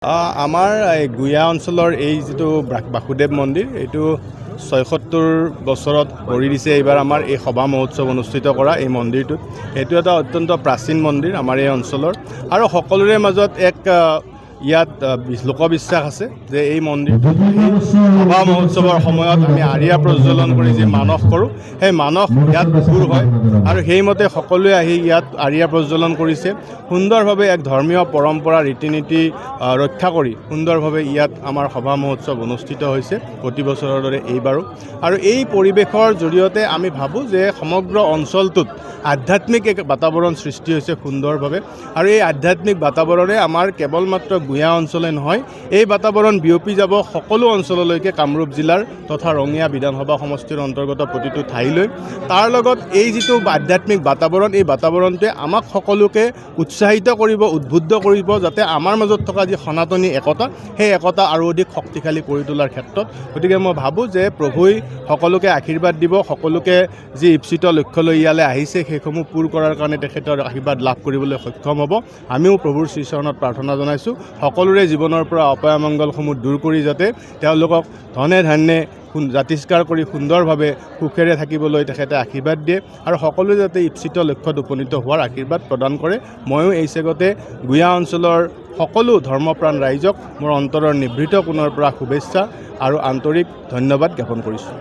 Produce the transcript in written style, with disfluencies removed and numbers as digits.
আমাৰ গুয়া অঞ্চলৰ এই যিটো বাসুদেৱ মন্দিৰ এইটো ৭৬ বছৰত ভৰি দিছে। এইবাৰ আমাৰ এই সভা মহোৎসৱ অনুষ্ঠিত কৰা এই মন্দিৰটোত এইটো এটা অত্যন্ত প্ৰাচীন মন্দিৰ আমাৰ এই অঞ্চলৰ আৰু সকলোৰে মাজত এক ইয়াত লোকবিশ্বাস আছে যে এই মন্দিৰটোত সভা মহোৎসৱৰ সময়ত আমি আৰিয়া প্ৰজ্বলন কৰি যি মানস কৰোঁ সেই মানস ইয়াত পূৰ হয় আৰু সেইমতে সকলোৱে আহি ইয়াত আৰিয়া প্ৰজ্বলন কৰিছে। সুন্দৰভাৱে এক ধৰ্মীয় পৰম্পৰা ৰীতি নীতি ৰক্ষা কৰি সুন্দৰভাৱে ইয়াত আমাৰ সভা মহোৎসৱ অনুষ্ঠিত হৈছে প্ৰতি বছৰৰ দৰে এইবাৰো। আৰু এই পৰিৱেশৰ জৰিয়তে আমি ভাবোঁ যে সমগ্ৰ অঞ্চলটোত আধ্যাত্মিক এক বাতাবৰণ সৃষ্টি হৈছে সুন্দৰভাৱে আৰু এই আধ্যাত্মিক বাতাবৰণে আমাৰ কেৱল মাত্ৰ গুয়া অঞ্চলে নহয়, এই বাতাবৰণ বিয়পি যাব সকলো অঞ্চললৈকে কামৰূপ জিলাৰ তথা ৰঙিয়া বিধানসভা সমষ্টিৰ অন্তৰ্গত প্ৰতিটো ঠাইলৈ। তাৰ লগত এই যিটো আধ্যাত্মিক বাতাবৰণ এই বাতাবৰণটোৱে আমাক সকলোকে উৎসাহিত কৰিব, উদ্বুদ্ধ কৰিব যাতে আমাৰ মাজত থকা যি সনাতনী একতা সেই একতা আৰু অধিক শক্তিশালী কৰি তোলাৰ ক্ষেত্ৰত। গতিকে মই ভাবোঁ যে প্ৰভুই সকলোকে আশীৰ্বাদ দিব, সকলোকে যি ইপ্সিত লক্ষ্যলৈ ইয়ালৈ আহিছে সেইসমূহ পূৰ কৰাৰ কাৰণে তেখেতৰ আশীৰ্বাদ লাভ কৰিবলৈ সক্ষম হ'ব। আমিও প্ৰভুৰ শ্ৰীচৰণত প্ৰাৰ্থনা জনাইছোঁ সকলোৰে জীৱনৰ পৰা অপায়মংগলসমূহ দূৰ কৰি যাতে তেওঁলোকক ধনে ধান্যে জাতিষ্কাৰ কৰি সুন্দৰভাৱে সুখেৰে থাকিবলৈ তেখেতে আশীৰ্বাদ দিয়ে আৰু সকলোৱে যাতে ইপ্সিত লক্ষ্যত উপনীত হোৱাৰ আশীৰ্বাদ প্ৰদান কৰে। ময়ো এই চেগতে গুয়া অঞ্চলৰ সকলো ধৰ্মপ্ৰাণ ৰাইজক মোৰ অন্তৰৰ নিভৃত কোণৰ পৰা শুভেচ্ছা আৰু আন্তৰিক ধন্যবাদ জ্ঞাপন কৰিছোঁ।